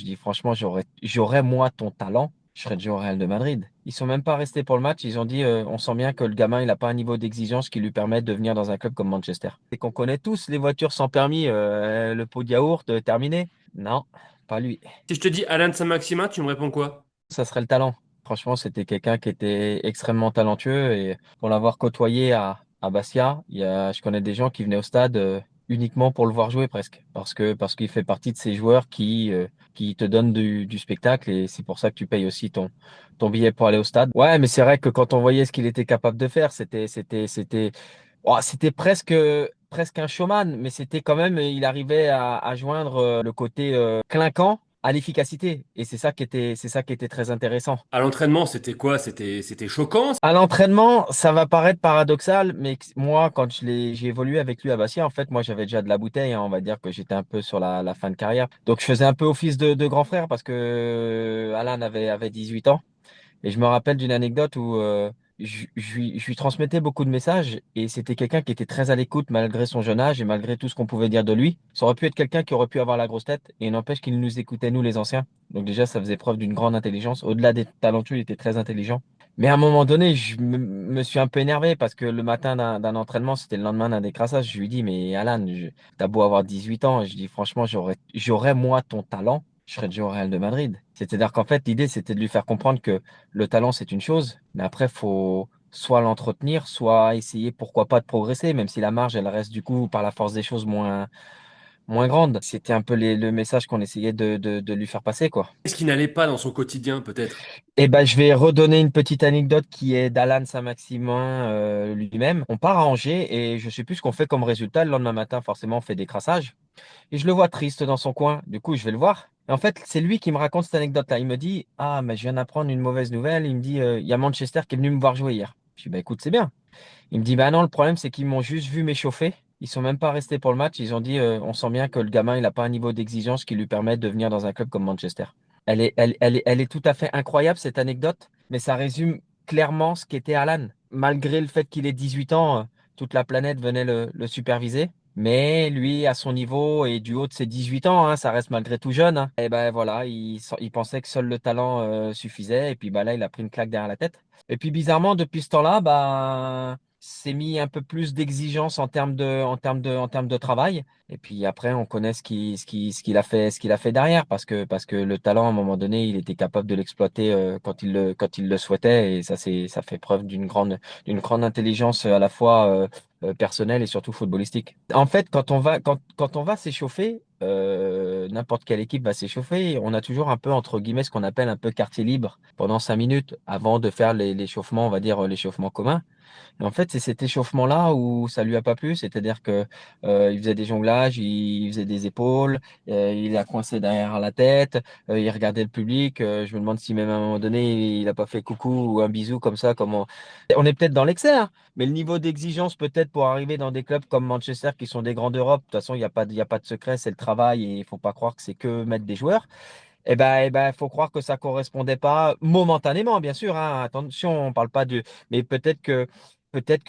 Je dis franchement, j'aurais moi ton talent, je serais déjà au Real de Madrid. Ils sont même pas restés pour le match. Ils ont dit, on sent bien que le gamin, il n'a pas un niveau d'exigence qui lui permet de venir dans un club comme Manchester. Et qu'on connaît tous les voitures sans permis, le pot de yaourt, terminé. Non, pas lui. Si je te dis Alan Saint-Maximin, tu me réponds quoi? Ça serait le talent. Franchement, c'était quelqu'un qui était extrêmement talentueux et pour l'avoir côtoyé à Bastia, je connais des gens qui venaient au stade uniquement pour le voir jouer presque. Parce qu'il fait partie de ces joueurs qui te donnent du spectacle et c'est pour ça que tu payes aussi ton billet pour aller au stade. Ouais, mais c'est vrai que quand on voyait ce qu'il était capable de faire, c'était presque un showman, mais c'était quand même, il arrivait à joindre le côté clinquant à l'efficacité. Et c'est ça qui était très intéressant. À l'entraînement, c'était quoi? C'était choquant? À l'entraînement, ça va paraître paradoxal, mais moi, quand j'ai évolué avec lui à Bastia, en fait, moi, j'avais déjà de la bouteille, hein, on va dire que j'étais un peu sur la fin de carrière. Donc, je faisais un peu office de grand frère parce que Alan avait 18 ans. Et je me rappelle d'une anecdote où je lui transmettais beaucoup de messages et c'était quelqu'un qui était très à l'écoute malgré son jeune âge et malgré tout ce qu'on pouvait dire de lui. Ça aurait pu être quelqu'un qui aurait pu avoir la grosse tête et n'empêche qu'il nous écoutait, nous les anciens. Donc déjà, ça faisait preuve d'une grande intelligence. Au-delà des talentueux, il était très intelligent. Mais à un moment donné, je me suis un peu énervé parce que le matin d'un entraînement, c'était le lendemain d'un décrassage. Je lui dis, mais Alan, t'as beau avoir 18 ans, je dis franchement, j'aurais moi ton talent, je serais déjà au Real de Madrid. C'est-à-dire qu'en fait, l'idée, c'était de lui faire comprendre que le talent, c'est une chose, mais après, faut soit l'entretenir, soit essayer, pourquoi pas, de progresser, même si la marge, elle reste du coup, par la force des choses, moins grande. C'était un peu le message qu'on essayait de lui faire passer, quoi. Qu'est-ce qui n'allait pas dans son quotidien, peut-être? Et ben, je vais redonner une petite anecdote qui est d'Alan Saint-Maximin lui-même. On part à Angers et je sais plus ce qu'on fait comme résultat. Le lendemain matin, forcément, on fait des crassages. Et je le vois triste dans son coin. Du coup, je vais le voir. Et en fait, c'est lui qui me raconte cette anecdote-là. Il me dit, ah, mais je viens d'apprendre une mauvaise nouvelle. Il me dit, il y a Manchester qui est venu me voir jouer hier. Je dis, bah écoute, c'est bien. Il me dit, bah non, le problème, c'est qu'ils m'ont juste vu m'échauffer. Ils sont même pas restés pour le match. Ils ont dit, on sent bien que le gamin, il n'a pas un niveau d'exigence qui lui permet de venir dans un club comme Manchester. Elle est tout à fait incroyable, cette anecdote, mais ça résume clairement ce qu'était Alan. Malgré le fait qu'il ait 18 ans, toute la planète venait le superviser. Mais lui, à son niveau et du haut de ses 18 ans, hein, ça reste malgré tout jeune, hein. Et ben voilà, il pensait que seul le talent suffisait. Et puis bah là, il a pris une claque derrière la tête. Et puis bizarrement, depuis ce temps-là, bah, s'est mis un peu plus d'exigence en termes de travail. Et puis après, on connaît ce qu'il a fait derrière, parce que le talent, à un moment donné, il était capable de l'exploiter quand il le souhaitait. Et ça fait preuve d'une grande intelligence à la fois personnelle et surtout footballistique. En fait, quand on va s'échauffer, n'importe quelle équipe va s'échauffer. On a toujours un peu, entre guillemets, ce qu'on appelle un peu quartier libre pendant 5 minutes avant de faire l'échauffement, on va dire l'échauffement commun. Et en fait, c'est cet échauffement-là où ça lui a pas plu, c'est-à-dire que il faisait des jonglages, il faisait des épaules, il a coincé derrière la tête, il regardait le public. Je me demande si même à un moment donné, il a pas fait coucou ou un bisou comme ça. On est peut-être dans l'excès, hein, mais le niveau d'exigence peut-être pour arriver dans des clubs comme Manchester qui sont des grands d'Europe. De toute façon, il y a pas de secret, c'est le travail et il faut pas croire que c'est que mettre des joueurs. Faut croire que ça correspondait pas momentanément, bien sûr, hein. Attention, on parle pas de, mais peut-être que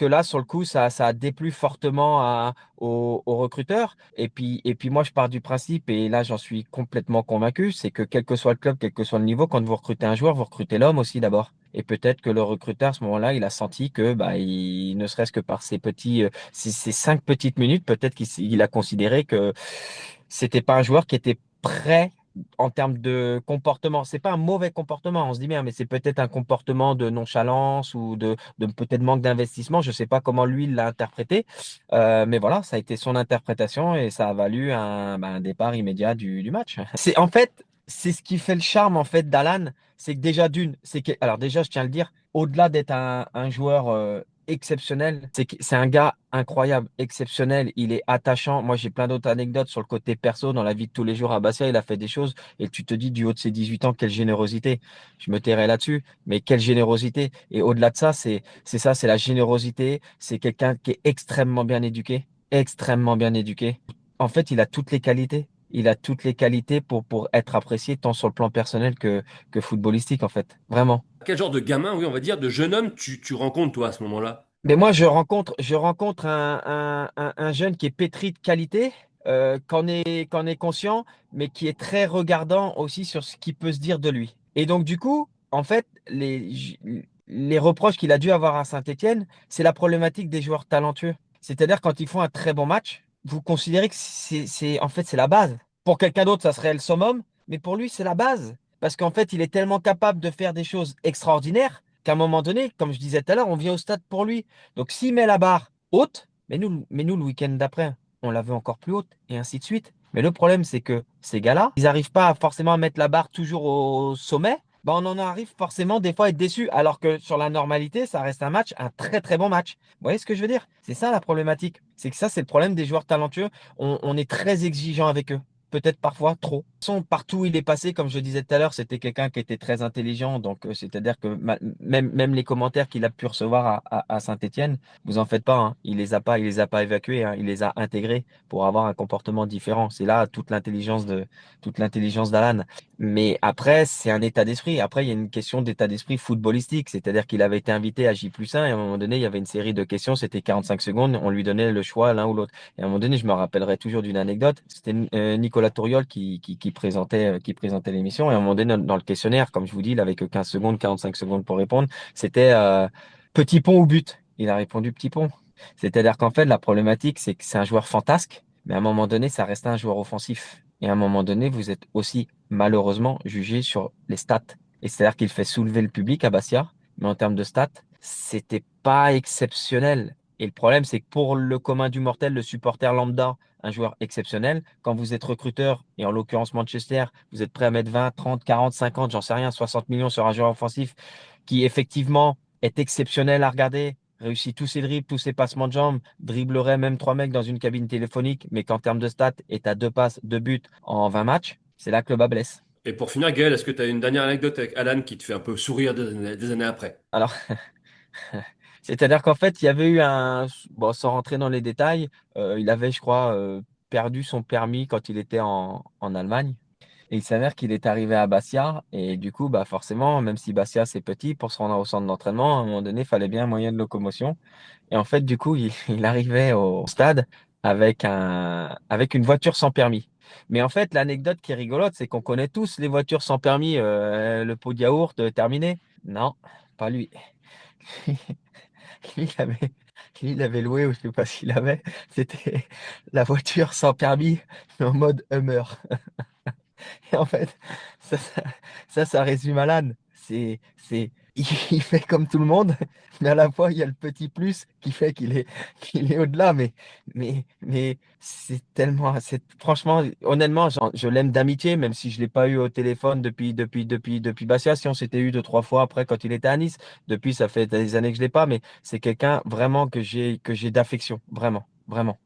là, sur le coup, ça a déplu fortement aux recruteurs. Et puis, moi, je pars du principe, et là, j'en suis complètement convaincu, c'est que quel que soit le club, quel que soit le niveau, quand vous recrutez un joueur, vous recrutez l'homme aussi d'abord. Et peut-être que le recruteur, à ce moment-là, il a senti que, bah, ne serait-ce que par ces 5 petites minutes, peut-être qu'il a considéré que c'était pas un joueur qui était prêt en termes de comportement. C'est pas un mauvais comportement, on se dit bien, mais c'est peut-être un comportement de nonchalance ou de peut-être manque d'investissement. Je sais pas comment lui il l'a interprété. Mais voilà, ça a été son interprétation et ça a valu un départ immédiat du match. C'est ce qui fait le charme en fait d'Alan, c'est que déjà alors déjà je tiens à le dire, au-delà d'être un joueur exceptionnel, c'est un gars incroyable, exceptionnel, il est attachant. Moi j'ai plein d'autres anecdotes sur le côté perso dans la vie de tous les jours à Bastia, il a fait des choses et tu te dis du haut de ses 18 ans, quelle générosité. Je me tairai là-dessus, mais quelle générosité. Et au-delà de ça, c'est ça, c'est la générosité, c'est quelqu'un qui est extrêmement bien éduqué, extrêmement bien éduqué. En fait, il a toutes les qualités. Il a toutes les qualités pour être apprécié tant sur le plan personnel que footballistique, en fait. Vraiment. Quel genre de gamin, oui, on va dire, de jeune homme tu rencontres, toi, à ce moment-là? Mais moi, je rencontre un jeune qui est pétri de qualité. qu'en est conscient, mais qui est très regardant aussi sur ce qui peut se dire de lui. Et donc, du coup, en fait, les reproches qu'il a dû avoir à Saint-Étienne, c'est la problématique des joueurs talentueux. C'est-à-dire quand ils font un très bon match, vous considérez que en fait, c'est la base. Pour quelqu'un d'autre, ça serait le summum, mais pour lui, c'est la base. Parce qu'en fait, il est tellement capable de faire des choses extraordinaires qu'à un moment donné, comme je disais tout à l'heure, on vient au stade pour lui. Donc, s'il met la barre haute, mais nous le week-end d'après, on la veut encore plus haute, et ainsi de suite. Mais le problème, c'est que ces gars-là, ils n'arrivent pas forcément à mettre la barre toujours au sommet. Ben, on en arrive forcément des fois à être déçu, alors que sur la normalité, ça reste un match, un très très bon match. Vous voyez ce que je veux dire? C'est ça la problématique. C'est que ça, c'est le problème des joueurs talentueux. On est très exigeant avec eux. Peut-être parfois trop. De toute façon, partout où il est passé, comme je disais tout à l'heure, c'était quelqu'un qui était très intelligent. Donc, c'est-à-dire que même les commentaires qu'il a pu recevoir à Saint-Étienne, vous en faites pas, hein. Il les a pas évacués, hein. Il les a intégrés pour avoir un comportement différent. C'est là toute l'intelligence d'Alan. Mais après, c'est un état d'esprit. Après, il y a une question d'état d'esprit footballistique. C'est-à-dire qu'il avait été invité à J+1 et à un moment donné, il y avait une série de questions. C'était 45 secondes. On lui donnait le choix l'un ou l'autre. Et à un moment donné, je me rappellerai toujours d'une anecdote. C'était Nicolas Touriol qui présentait l'émission. Et à un moment donné, dans le questionnaire, comme je vous dis, il avait que 15 secondes, 45 secondes pour répondre. C'était petit pont ou but. Il a répondu petit pont. C'est-à-dire qu'en fait, la problématique, c'est que c'est un joueur fantasque, mais à un moment donné, ça reste un joueur offensif. Et à un moment donné, vous êtes aussi malheureusement jugé sur les stats. Et c'est-à-dire qu'il fait soulever le public à Bastia, mais en termes de stats, c'était pas exceptionnel. Et le problème, c'est que pour le commun du mortel, le supporter lambda, un joueur exceptionnel, quand vous êtes recruteur, et en l'occurrence Manchester, vous êtes prêt à mettre 20, 30, 40, 50, j'en sais rien, 60 millions sur un joueur offensif qui effectivement est exceptionnel à regarder, réussit tous ses dribbles, tous ses passements de jambes, dribblerait même trois mecs dans une cabine téléphonique, mais qu'en termes de stats, est à deux passes, deux buts en 20 matchs, c'est là que le bas blesse. Et pour finir, Gaël, est-ce que tu as une dernière anecdote avec Alan qui te fait un peu sourire des années après? Alors, c'est-à-dire qu'en fait, il y avait eu bon, sans rentrer dans les détails, il avait, je crois, perdu son permis quand il était en Allemagne. Et il s'avère qu'il est arrivé à Bastia. Et du coup, bah forcément, même si Bastia c'est petit, pour se rendre au centre d'entraînement, à un moment donné, il fallait bien un moyen de locomotion. Et en fait, du coup, il arrivait au stade avec une voiture sans permis. Mais en fait, l'anecdote qui est rigolote, c'est qu'on connaît tous les voitures sans permis, le pot de yaourt terminé. Non, pas lui. Lui, il avait loué, ou je sais pas s'il avait, c'était la voiture sans permis, mais en mode Hummer. Et en fait, ça, ça, ça résume Alan. Il fait comme tout le monde, mais à la fois, il y a le petit plus qui fait qu'il est au-delà. Mais franchement, honnêtement, je l'aime d'amitié, même si je l'ai pas eu au téléphone depuis Bastia. Si on s'était eu deux, trois fois après quand il était à Nice, depuis, ça fait des années que je l'ai pas, mais c'est quelqu'un vraiment que j'ai d'affection, vraiment, vraiment.